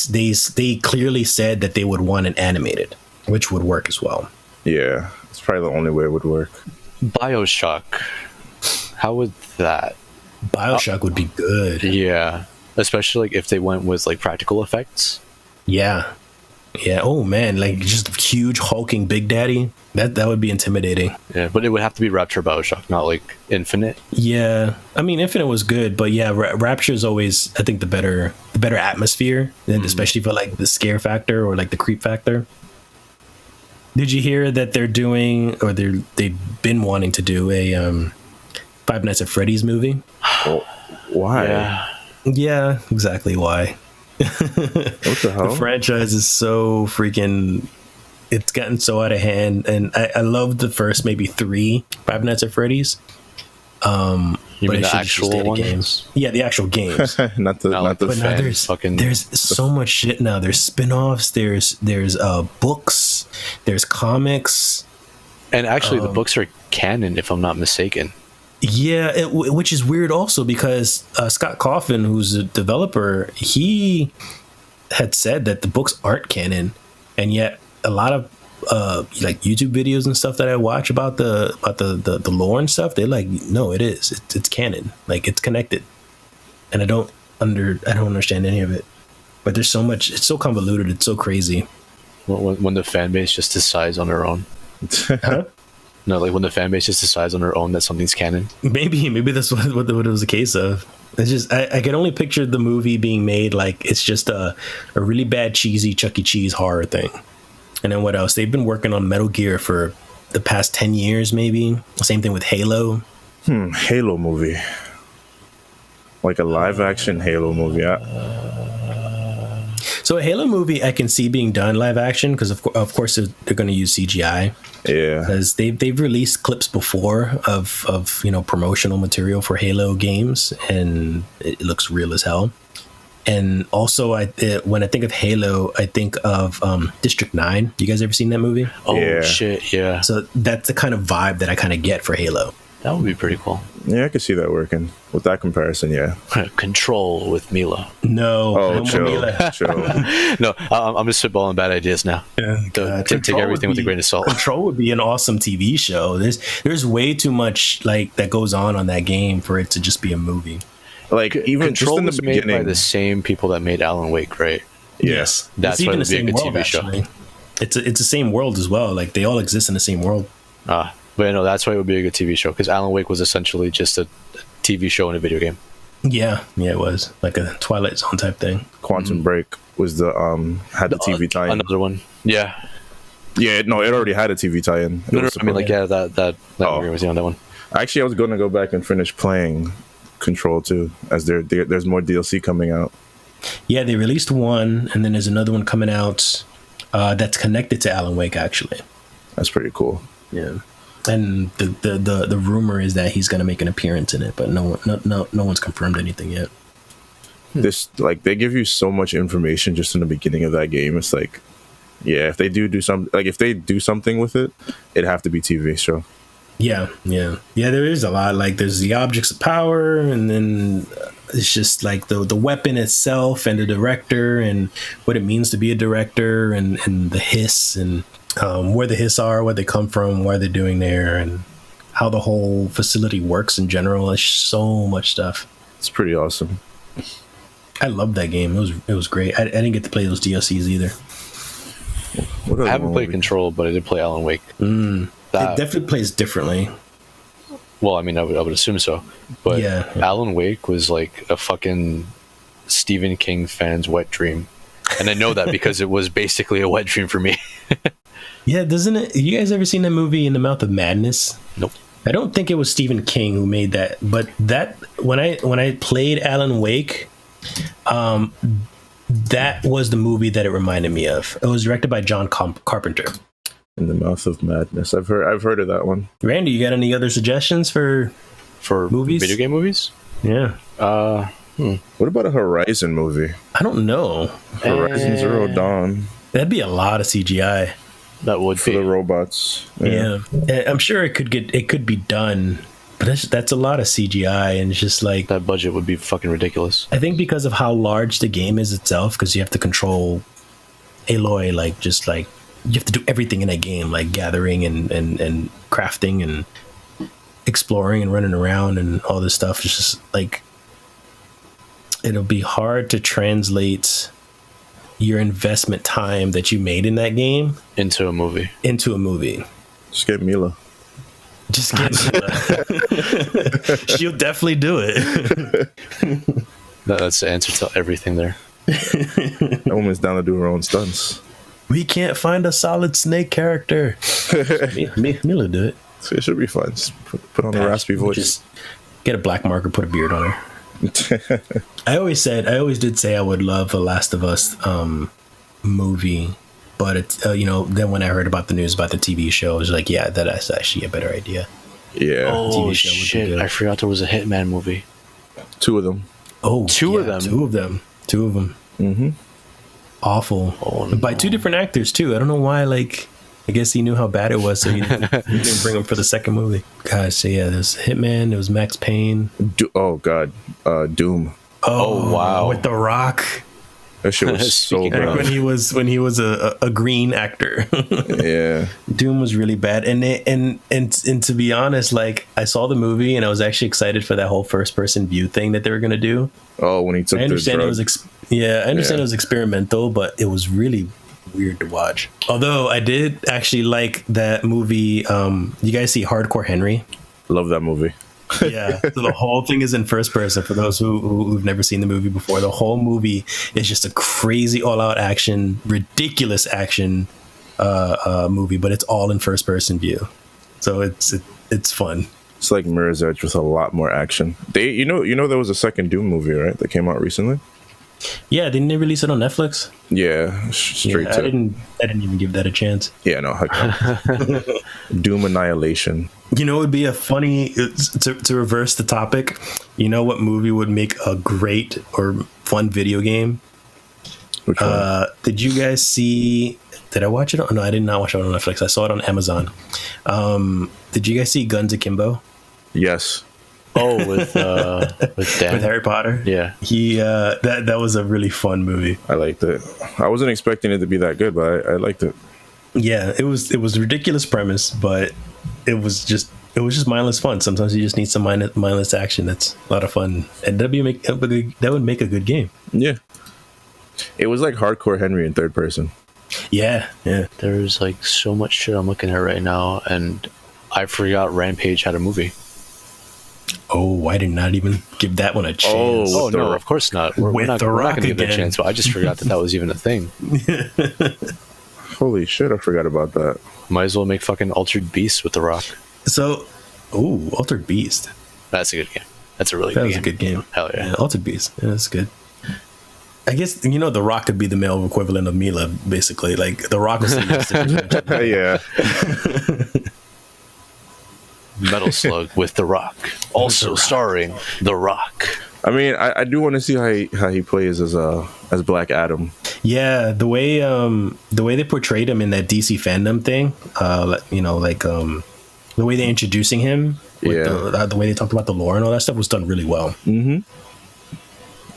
clearly said that they would want it animated, which would work as well. Yeah, it's probably the only way it would work. BioShock, how would that? BioShock would be good. Yeah, especially like if they went with like practical effects. Yeah. Oh man, like just huge hulking Big Daddy. That would be intimidating. Yeah, but it would have to be Rapture BioShock, not like Infinite. Yeah, I mean Infinite was good, but yeah, Rapture is always, I think, the better atmosphere, especially for like the scare factor or like the creep factor. Did you hear that they're doing, or they've been wanting to do a Five Nights at Freddy's movie? Oh, why? Yeah, exactly why. What the hell? The franchise is so freaking, it's gotten so out of hand, and I love the first maybe 3 Five Nights at Freddy's. You mean the actual ones? Games. Yeah, the actual games. not the fans. There's so much shit now. There's spin-offs. There's books. There's comics. And actually, the books are canon, if I'm not mistaken. Yeah, which is weird also because Scott Cawthon, who's a developer, he had said that the books aren't canon, and yet a lot of like YouTube videos and stuff that I watch about the lore and stuff, they're like, no, it is. It's canon. Like it's connected, and I don't understand any of it. But there's so much. It's so convoluted. It's so crazy. When the fan base just decides on their own. Huh? No, like when the fan base just decides on their own that something's canon. Maybe that's what it was a case of. It's just I can only picture the movie being made like it's just a really bad cheesy Chuck E. Cheese horror thing. And then what else? They've been working on Metal Gear for the past 10 years, maybe. Same thing with Halo. Halo movie, like a live action Halo movie. So a Halo movie I can see being done live action because of course they're going to use CGI. Yeah, because they've released clips before of promotional material for Halo games, and it looks real as hell. And also, when I think of Halo, I think of District 9. You guys ever seen that movie? Oh yeah. Shit, yeah. So that's the kind of vibe that I kind of get for Halo. That would be pretty cool. Yeah, I could see that working with that comparison. Yeah. Control with Mila. No. Chill. No, I'm just spitballing bad ideas now. Yeah, take everything with a grain of salt. Control would be an awesome TV show. There's way too much like that goes on that game for it to just be a movie. Like even Control just in the was beginning, made by the same people that made Alan Wake, right? Yes, that's why it would be a good TV show. It's the same world as well. Like they all exist in the same world. But no, that's why it would be a good TV show because Alan Wake was essentially just a TV show and a video game. Yeah, it was like a Twilight Zone type thing. Quantum Break was the had the TV tie-in. Another one. Yeah. Yeah, no, it already had a TV tie-in. No, I mean, like, yeah, that agree with you on that one. Actually, I was going to go back and finish playing Control 2, as there's more DLC coming out. Yeah, they released one, and then there's another one coming out that's connected to Alan Wake, actually. That's pretty cool. Yeah. And the rumor is that he's going to make an appearance in it, but no one's confirmed anything yet. This, like, they give you so much information just in the beginning of that game. It's like, yeah, if they do something, like, if they do something with it, it'd have to be TV show. Yeah. There is a lot. Like, there's the objects of power, and then it's just like the weapon itself, and the director, and what it means to be a director, and the hiss, and where the hiss are, where they come from, why they're doing there, and how the whole facility works in general. It's so much stuff. It's pretty awesome. I loved that game. It was great. I didn't get to play those DLCs either. I haven't played Control, but I did play Alan Wake. It definitely plays differently. Well, I mean, I would assume so. But yeah. Alan Wake was like a fucking Stephen King fan's wet dream. And I know that because it was basically a wet dream for me. Yeah, doesn't it? You guys ever seen that movie In the Mouth of Madness? Nope. I don't think it was Stephen King who made that, but that when I played Alan Wake, that was the movie that it reminded me of. It was directed by John Carpenter. In the Mouth of Madness. I've heard of that one. Randy, you got any other suggestions for movies? Video game movies? Yeah. What about a Horizon movie? I don't know. Horizon Zero Dawn. That'd be a lot of CGI. That would for be the robots. Yeah. I'm sure it could be done, but that's a lot of CGI, and it's just like that budget would be fucking ridiculous. I think because of how large the game is itself, because you have to control Aloy, like just like you have to do everything in that game, like gathering and crafting and exploring and running around and all this stuff. It's just like it'll be hard to translate your investment time that you made in that game into a movie. Just get Mila. She'll definitely do it. That's the answer to everything there. That woman's down to do her own stunts. We can't find a solid Snake character. Mila do it. So it should be fun. Just put on a raspy voice. Just get a black marker, put a beard on her. I always did say I would love a Last of Us movie, but it's then when I heard about the news about the TV show, I was like, yeah, that's actually a better idea. Yeah. Oh shit! I forgot there was a Hitman movie. 2 of them. Oh, two of them. Mm-hmm. Awful. Oh, no. By 2 different actors too. I don't know why. Like, I guess he knew how bad it was, so he didn't bring him for the second movie. Gosh, so yeah, there's Hitman, there was Max Payne. Oh god, Doom. Oh wow, with The Rock. That shit was so bad. When he was a green actor. Yeah. Doom was really bad, and to be honest, like I saw the movie and I was actually excited for that whole first person view thing that they were gonna do. Oh, when he took the drug. I understand it was experimental, but it was really weird to watch. Although I did actually like that movie. You guys see Hardcore Henry? Love that movie. Yeah, so the whole thing is in first person. For those who've never seen the movie before, the whole movie is just a crazy all-out action, ridiculous action movie, but it's all in first person view. So it's fun. It's like Mirror's Edge with a lot more action. You know there was a second Doom movie, right? That came out recently. Yeah, didn't they release it on Netflix? Yeah, straight to. I didn't even give that a chance. Yeah, no. Doom Annihilation. You know, it would be a funny to reverse the topic. You know what movie would make a great or fun video game? Which one? Did you guys see? Did I watch it? No, I did not watch it on Netflix. I saw it on Amazon. Did you guys see Guns Akimbo? Yes. Oh, with Dan. With Harry Potter. Yeah, that was a really fun movie. I liked it. I wasn't expecting it to be that good, but I liked it. Yeah, it was a ridiculous premise, but it was just mindless fun. Sometimes you just need some mindless action. That's a lot of fun, and that would make a good game. Yeah, it was like Hardcore Henry in third person. Yeah. There's like so much shit I'm looking at right now, and I forgot Rampage had a movie. Oh, I did not even give that one a chance. Oh no, of course not. We're not going to give it a chance. But I just forgot that was even a thing. Holy shit, I forgot about that. Might as well make fucking Altered Beast with The Rock. So, Altered Beast. That's a good game. That's a really good game. That was a good game. Hell yeah. Altered Beast. Yeah, that's good. I guess, The Rock could be the male equivalent of Mila, basically. Like, The Rock was Yeah. Metal Slug with The Rock. Also starring The Rock. I mean, I do want to see how he plays as Black Adam. Yeah, the way they portrayed him in that DC fandom thing, the way they're introducing him, the way they talked about the lore and all that stuff was done really well. Mm-hmm.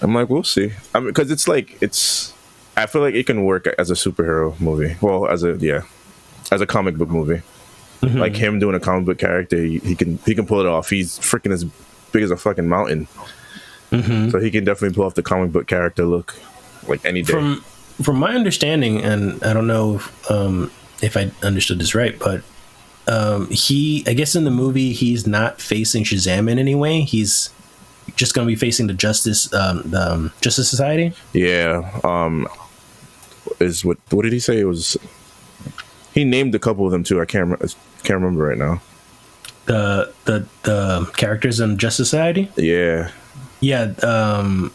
I'm like, we'll see. I mean, because I feel like it can work as a superhero movie. Well, as a comic book movie. Mm-hmm. Like him doing a comic book character, he can pull it off. He's freaking as big as a fucking mountain. Mm-hmm. So he can definitely pull off the comic book character look like any day. From my understanding, and I don't know if I understood this right, but I guess in the movie he's not facing Shazam in any way. He's just going to be facing the Justice Society. Yeah. What did he say? It was. He named a couple of them too. I can't remember right now. The characters in Justice Society. Yeah. Yeah,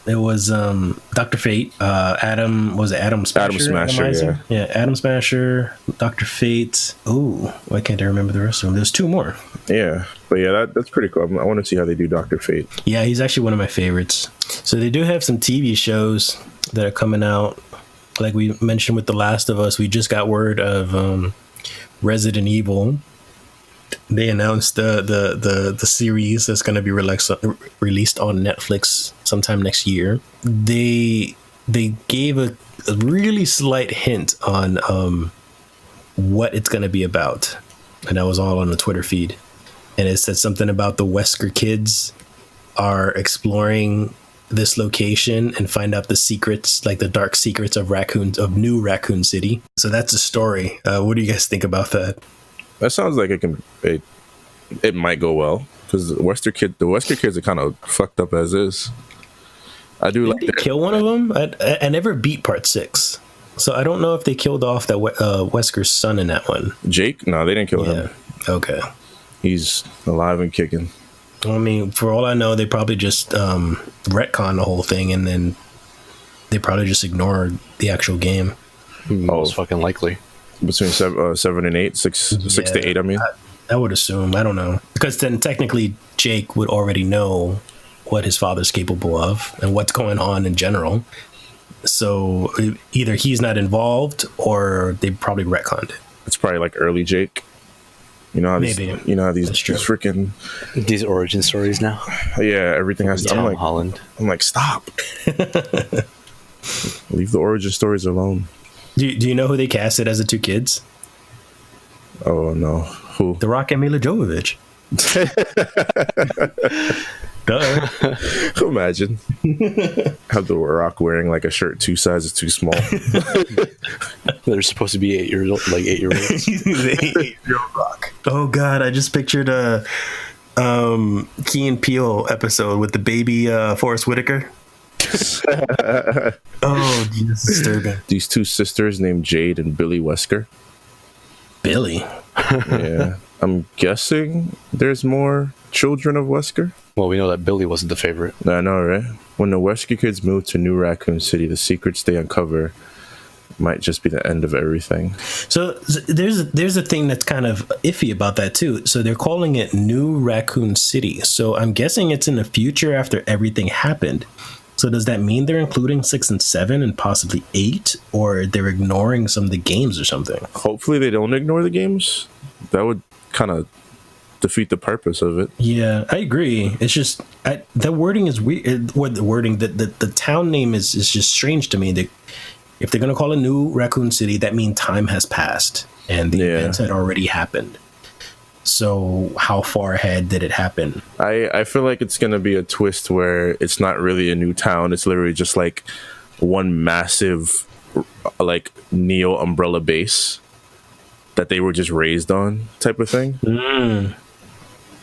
it was Dr. Fate, Adam Smasher? Adam Smasher, yeah, Adam Smasher, Dr. Fate. Oh, why can't I remember the rest of them? There's two more. Yeah, but yeah, that's pretty cool. I want to see how they do Dr. Fate. Yeah, he's actually one of my favorites. So they do have some TV shows that are coming out. Like we mentioned with The Last of Us, we just got word of Resident Evil. They announced the series that's going to be released on Netflix sometime next year. They gave a really slight hint on what it's going to be about, and that was all on the Twitter feed. And it said something about the Wesker kids are exploring this location and find out the secrets, like the dark secrets of New Raccoon City. So that's a story. What do you guys think about that? That sounds like it might go well, because the Wesker kids are kind of fucked up as is. Did they kill one of them? I never beat part 6, so I don't know if they killed off that Wesker's son in that one. Jake? No, they didn't kill him. Okay, he's alive and kicking. I mean, for all I know, they probably just retcon the whole thing, and then they probably just ignored the actual game. Most fucking likely. Between 7 and 8, 6 to 8. I mean, I would assume. I don't know, because then technically Jake would already know what his father's capable of and what's going on in general. So either he's not involved or they probably retconned it. It's probably like early Jake. You know how these freaking these origin stories now. Yeah, everything has to. Tom Holland. I'm like, stop. Leave the origin stories alone. Do you know who they casted as the two kids? Oh no, who? The Rock and Mila Jovovich. Duh. Imagine have The Rock wearing like a shirt 2 sizes too small. They're supposed to be 8-year-olds. The 8-year-old Rock. Oh God, I just pictured a Key and Peele episode with the baby Forrest Whitaker. Oh, that's disturbing. These two sisters named Jade and Billy Wesker. Billy? Yeah. I'm guessing there's more children of Wesker. Well, we know that Billy wasn't the favorite. I know, right? When the Wesker kids move to New Raccoon City, the secrets they uncover might just be the end of everything. So there's a thing that's kind of iffy about that too. So they're calling it New Raccoon City. So I'm guessing it's in the future after everything happened. So does that mean they're including 6 and 7 and possibly 8, or they're ignoring some of the games or something? Hopefully they don't ignore the games. That would kind of defeat the purpose of it. Yeah, I agree. It's just the wording is weird. The town name is just strange to me. If they're going to call it New Raccoon City, that means time has passed and the events had already happened. So how far ahead did it happen? I feel like it's going to be a twist where it's not really a new town. It's literally just like one massive like Neo umbrella base that they were just raised on type of thing.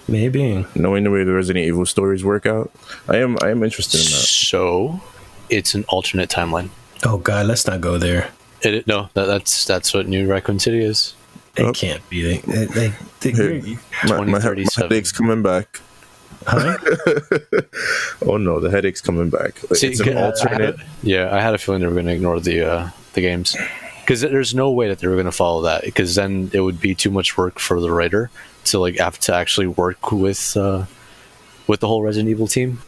Maybe. Knowing the way the Resident Evil stories work out, I am interested in that. So, it's an alternate timeline. Oh God, let's not go there. That's what New Raccoon City is. It can't be. My headache's coming back. Huh? Oh no, the headache's coming back. See, it's an alternate. I had a feeling they were going to ignore the games, because there's no way that they were going to follow that, because then it would be too much work for the writer to like have to actually work with the whole Resident Evil team.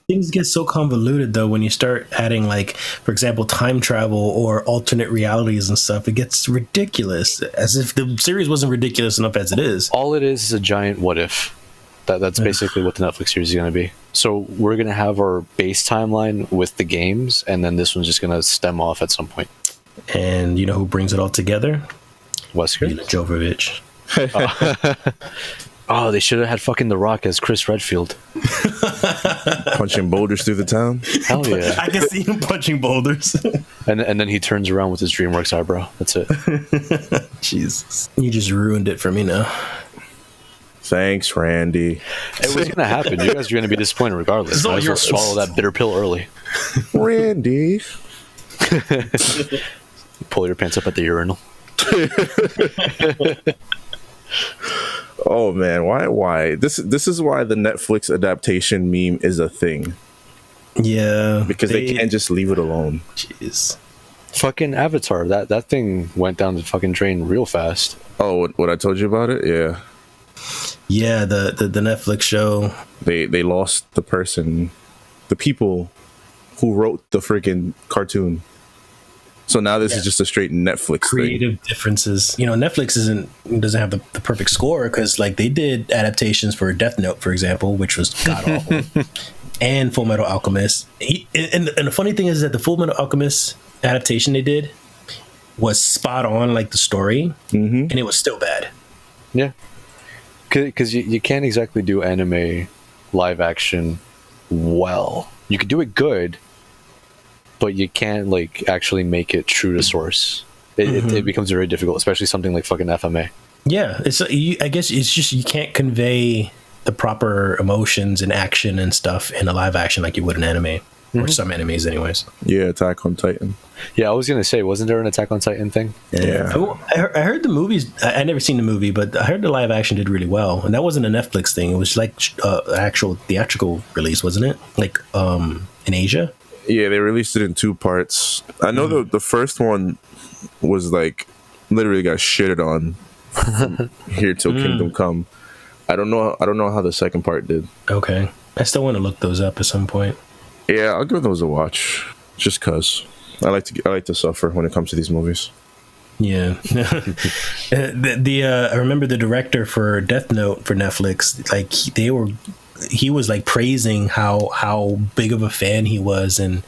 Things get so convoluted though when you start adding, like, for example, time travel or alternate realities and stuff. It gets ridiculous, as if the series wasn't ridiculous enough as it is. All it is a giant what if. That's basically what the Netflix series is going to be. So we're going to have our base timeline with the games, and then this one's just going to stem off at some point. And you know who brings it all together? Wesker? Mila Jovovich. Oh, they should have had fucking The Rock as Chris Redfield. Punching boulders through the town. Hell yeah. I can see him punching boulders. and then he turns around with his DreamWorks eyebrow. That's it. Jesus. You just ruined it for me now. Thanks, Randy. It was going to happen. You guys are going to be disappointed regardless. Might as well swallow that bitter pill early. Randy. Pull your pants up at the urinal. Oh man, why? This is why the Netflix adaptation meme is a thing. Yeah. Because they can't just leave it alone. Jeez. Fucking Avatar. That thing went down the fucking drain real fast. Oh, what I told you about it? Yeah. Yeah, the Netflix show. They lost the people who wrote the freaking cartoon. So now this is just a straight Netflix creative differences. You know, Netflix doesn't have the perfect score, because like they did adaptations for Death Note, for example, which was god awful, and Full Metal Alchemist. And the funny thing is that the Full Metal Alchemist adaptation they did was spot on, like the story, and it was still bad. Yeah. Because you can't exactly do anime live action well. You could do it good, but you can't like actually make it true to source. It becomes very difficult, especially something like fucking FMA. Yeah, I guess it's just you can't convey the proper emotions and action and stuff in a live action like you would in anime. Or some animes anyways. Yeah, Attack on Titan. Yeah, I was going to say, wasn't there an Attack on Titan thing? Yeah. I heard the movies, I never seen the movie, but I heard the live action did really well. And that wasn't a Netflix thing. It was like actual theatrical release, wasn't it? Like in Asia? Yeah, they released it in 2 parts. I know the first one was like literally got shitted on here till Kingdom Come. I don't know how the second part did. Okay. I still want to look those up at some point. Yeah, I'll give those a watch, just cause I like to suffer when it comes to these movies. Yeah, I remember the director for Death Note for Netflix. Like he was like praising how big of a fan he was, and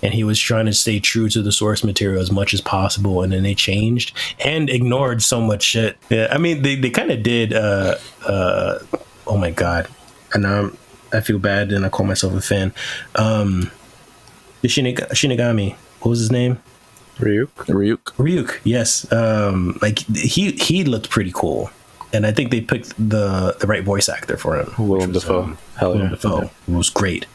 he was trying to stay true to the source material as much as possible. And then they changed and ignored so much shit. Yeah, I mean they kind of did. Oh my god, and I feel bad and I call myself a fan. The Shinigami, what was his name? Ryuk, yes. Like he looked pretty cool, and I think they picked the right voice actor for him. Willem Dafoe. Willem Dafoe was great,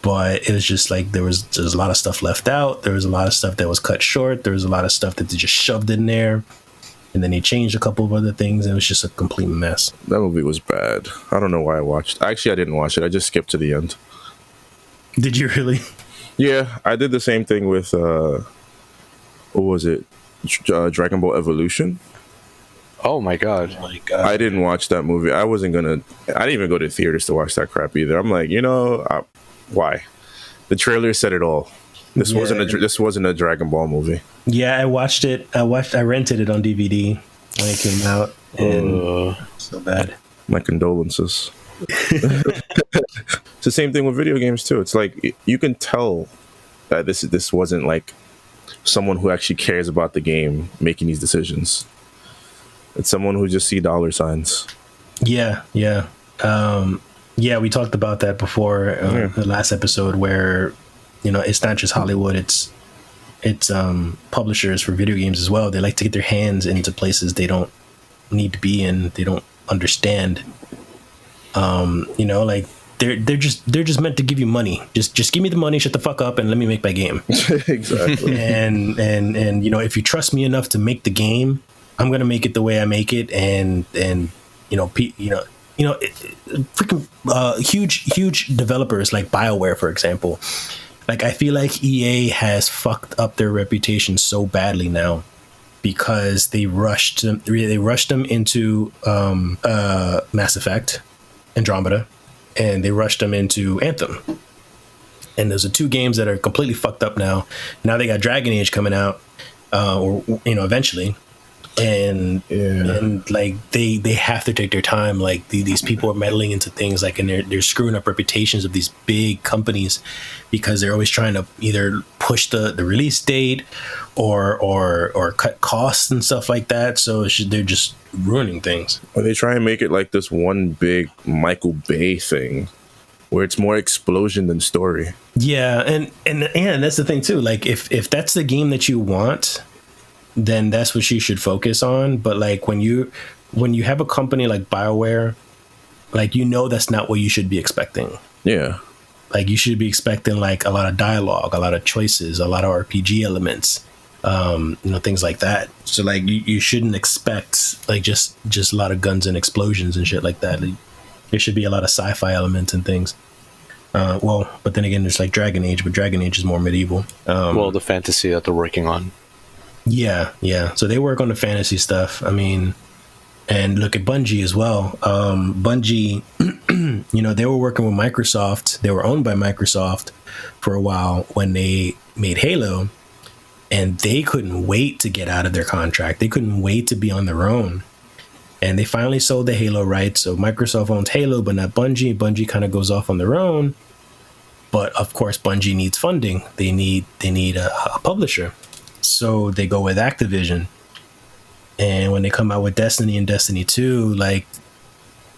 but it was just like there's a lot of stuff left out. There was a lot of stuff that was cut short. There was a lot of stuff that they just shoved in there. And then he changed a couple of other things, and it was just a complete mess. That movie was bad. I don't know why I watched. Actually, I didn't watch it. I just skipped to the end. Did you really? Yeah, I did the same thing with, what was it? Dragon Ball Evolution. Oh my god. I didn't watch that movie. I didn't even go to theaters to watch that crap either. I'm like, why? The trailer said it all. This wasn't a Dragon Ball movie. Yeah, I watched it. I rented it on DVD when it came out, and so bad. My condolences. It's the same thing with video games too. It's like you can tell that this wasn't like someone who actually cares about the game making these decisions. It's someone who just see dollar signs. Yeah. We talked about that before the last episode, where it's not just Hollywood, it's publishers for video games as well. They like to get their hands into places they don't need to be in. They don't understand. You know, like they're just meant to give you money. Just give me the money, shut the fuck up, and let me make my game. Exactly. And you know, if you trust me enough to make the game, I'm gonna make it the way I make it, and freaking huge developers like BioWare, for example. Like, I feel like EA has fucked up their reputation so badly now because they rushed them into Mass Effect, Andromeda, and they rushed them into Anthem. And those are two games that are completely fucked up now. Now they got Dragon Age coming out, eventually. And like they have to take their time. Like these people are meddling into things, like, and they're screwing up reputations of these big companies because they're always trying to either push the release date or cut costs and stuff like that. So they're just ruining things. Or they try and make it like this one big Michael Bay thing where it's more explosion than story. Yeah, and that's the thing too. Like if that's the game that you want, then that's what you should focus on. But like when you have a company like BioWare, like, you know, that's not what you should be expecting. Yeah. Like, you should be expecting like a lot of dialogue, a lot of choices, a lot of RPG elements, things like that. So like you shouldn't expect like just a lot of guns and explosions and shit like that. Like, there should be a lot of sci-fi elements and things. But then again, there's like Dragon Age, but Dragon Age is more medieval. The fantasy that they're working on. Yeah. So they work on the fantasy stuff. I mean, and look at Bungie as well. Bungie, they were working with Microsoft. They were owned by Microsoft for a while when they made Halo, and they couldn't wait to get out of their contract. They couldn't wait to be on their own. And they finally sold the Halo rights. So Microsoft owns Halo, but not Bungie. Bungie kind of goes off on their own. But of course, Bungie needs funding. They need a publisher. So they go with Activision. And when they come out with Destiny and Destiny 2, like,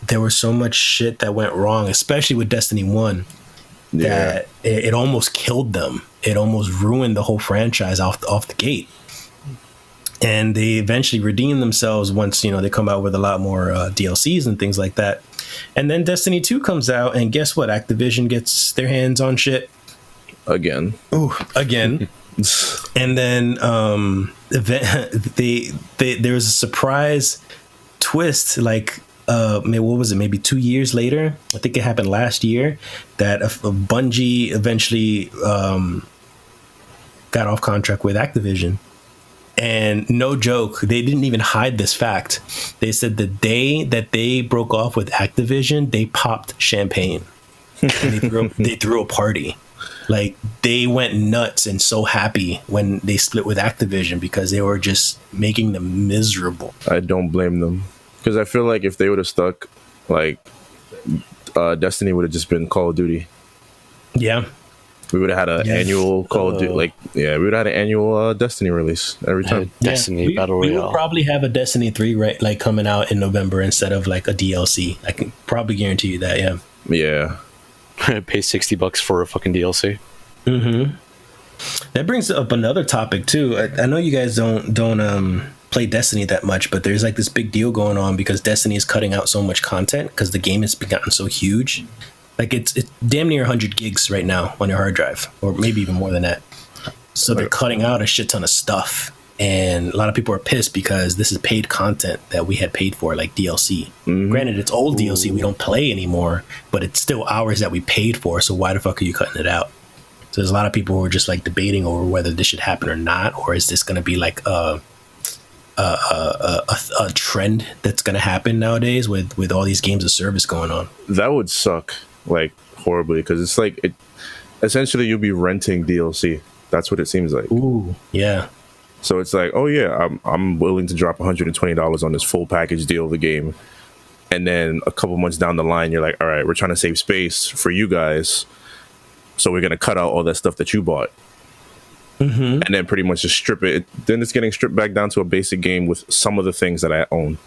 there was so much shit that went wrong, especially with Destiny 1, that it almost killed them. It almost ruined the whole franchise off the gate. And they eventually redeem themselves once, they come out with a lot more DLCs and things like that. And then Destiny 2 comes out, and guess what? Activision gets their hands on shit. Again. And then there was a surprise twist, like what was it, maybe 2 years later? I think it happened last year, that Bungie eventually got off contract with Activision. And no joke, they didn't even hide this fact. They said the day that they broke off with Activision, they popped champagne. And they threw a party. Like, they went nuts and so happy when they split with Activision because they were just making them miserable. I don't blame them, because I feel like if they would have stuck, like, Destiny would have just been Call of Duty. Yeah. We would have had an annual Call of Duty, we would have had an annual Destiny release every time. Destiny Battle Royale. We would probably have a Destiny 3 like coming out in November instead of like a DLC. I can probably guarantee you that. Yeah. Yeah. Pay $60 for a fucking DLC. Mm-hmm. That brings up another topic too. I know you guys don't play Destiny that much, but there's like this big deal going on because Destiny is cutting out so much content because the game has gotten so huge. Like, it's damn near 100 gigs right now on your hard drive, or maybe even more than that. So they're cutting out a shit ton of stuff. And a lot of people are pissed because this is paid content that we had paid for, like DLC. Mm-hmm. Granted, it's old DLC we don't play anymore, but it's still hours that we paid for. So why the fuck are you cutting it out? So there's a lot of people who are just like debating over whether this should happen or not, or is this going to be like a trend that's going to happen nowadays with all these games of service going on. That would suck, like, horribly, because it's like essentially you'll be renting DLC. That's what it seems like. Ooh, yeah. So it's like, oh yeah, I'm willing to drop $120 on this full package deal of the game, and then a couple months down the line, you're like, all right, we're trying to save space for you guys, so we're gonna cut out all that stuff that you bought, and then pretty much just strip it. Then it's getting stripped back down to a basic game with some of the things that I own.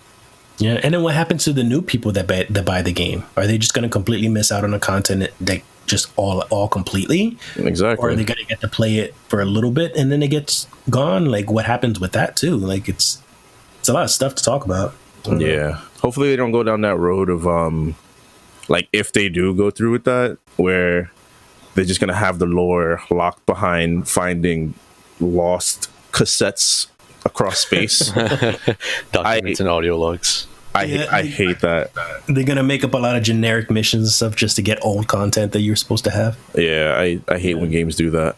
Yeah, and then what happens to the new people that buy the game? Are they just gonna completely miss out on the content that just all completely? Exactly. Or are they gonna get to play it for a little bit and then it gets gone? Like, what happens with that too? Like, it's a lot of stuff to talk about. Yeah. Hopefully they don't go down that road of like if they do go through with that, where they're just gonna have the lore locked behind finding lost cassettes across space, documents and audio logs. I hate that. They're gonna make up a lot of generic missions and stuff just to get old content that you're supposed to have. Yeah, I hate when games do that.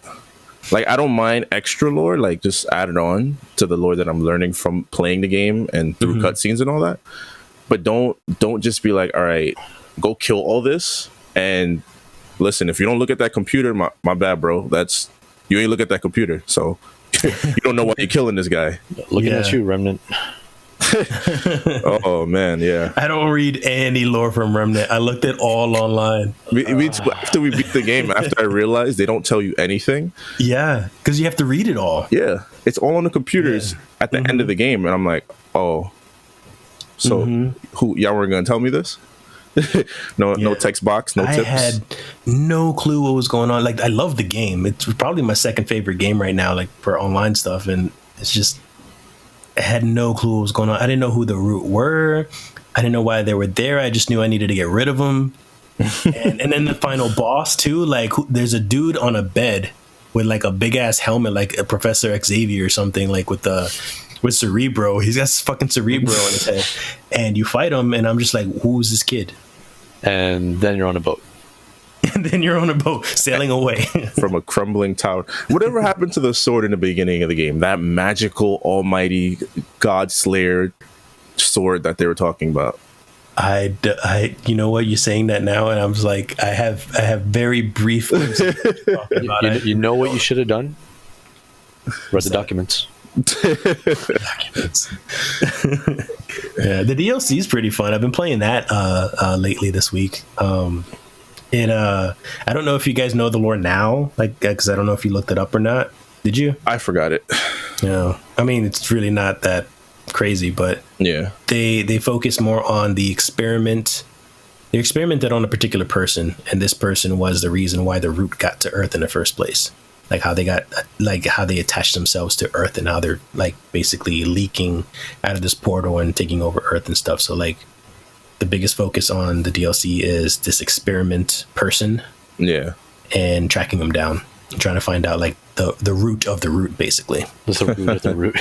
Like, I don't mind extra lore, like just add it on to the lore that I'm learning from playing the game and through cutscenes and all that. But don't just be like, all right, go kill all this. And listen, if you don't look at that computer, my bad, bro. You ain't look at that computer, so you don't know why you're killing this guy. Looking at you, Remnant. Oh man, yeah. I don't read any lore from Remnant. I looked at all online. After we beat the game, after I realized they don't tell you anything. Yeah, because you have to read it all. Yeah, it's all on the computers at the end of the game, and I'm like, oh, so who y'all weren't gonna tell me this? No text box, no tips. I had no clue what was going on. Like, I love the game. It's probably my second favorite game right now, like for online stuff, and it's just. I had no clue what was going on. I didn't know who the Root were. I didn't know why they were there. I just knew I needed to get rid of them. and then the final boss too. Like, there's a dude on a bed with like a big ass helmet, like a Professor Xavier or something, like with Cerebro. He's got fucking Cerebro on his head, and you fight him, and I'm just like, who's this kid? And then you're on a boat. And then you're on a boat sailing away from a crumbling tower. Whatever happened to the sword in the beginning of the game? That magical, almighty God Slayer sword that they were talking about. I you know what, you're saying that now, and I was like, I have very brief. You know what you should have done? Read the documents. Yeah, the DLC is pretty fun. I've been playing that lately this week. I don't know if you guys know the lore now, like, because I don't know if you looked it up or not. Did you? I forgot it. No, I mean, it's really not that crazy, but yeah, they focus more on the experiment. They experimented on a particular person, and this person was the reason why the Root got to Earth in the first place. Like how they attached themselves to Earth, and how they're like basically leaking out of this portal and taking over Earth and stuff. So like, the biggest focus on the DLC is this experiment person. Yeah. And tracking them down. And trying to find out like the root of the root, basically. The root of the root.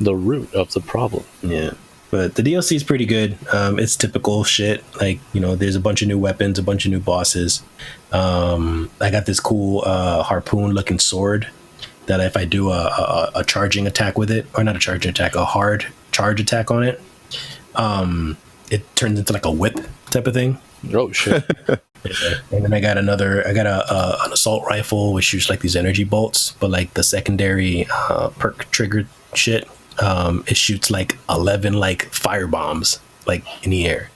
The root of the problem. Yeah. But the DLC is pretty good. It's typical shit. Like, you know, there's a bunch of new weapons, a bunch of new bosses. I got this cool harpoon looking sword that if I do a charging attack with it, or not a charging attack, a hard charge attack on it, it turns into like a whip type of thing. Oh shit! And then I got an assault rifle which shoots like these energy bolts, but like the secondary perk triggered shit, it shoots like 11 like fire bombs like in the air.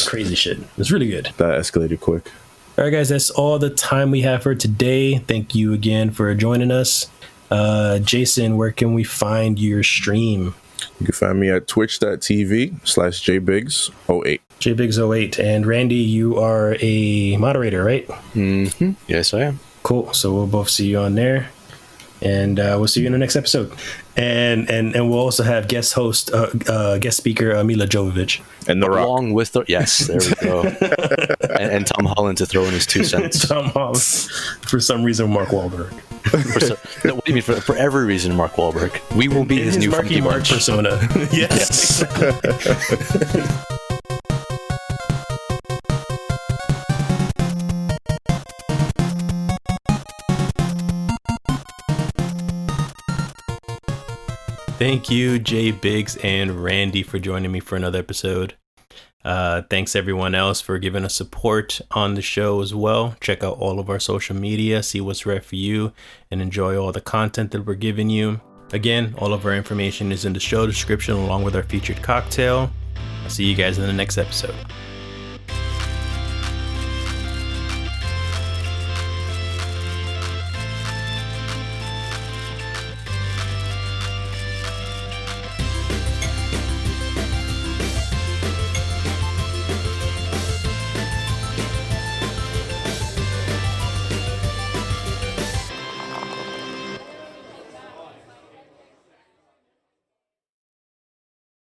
Crazy shit. It's really good. That escalated quick. All right, guys, that's all the time we have for today. Thank you again for joining us. Jason, where can we find your stream? You can find me at twitch.tv/jbiggs08. jbiggs08. And Randy, you are a moderator, right? Mm-hmm. Yes, I am. Cool. So we'll both see you on there. And we'll see you in the next episode. And we'll also have guest speaker Mila Jovovich. And The Rock. Along with yes, there we go. and Tom Holland to throw in his 2 cents. Tom Holland. For some reason, Mark Wahlberg. What do you mean? For every reason, Mark Wahlberg. We will be his new Marky Mark persona. Yes. Thank you, Jay Biggs and Randy, for joining me for another episode. Thanks everyone else for giving us support on the show as well. Check out all of our social media, see what's right for you, and enjoy all the content that we're giving you. Again, all of our information is in the show description along with our featured cocktail. I'll see you guys in the next episode.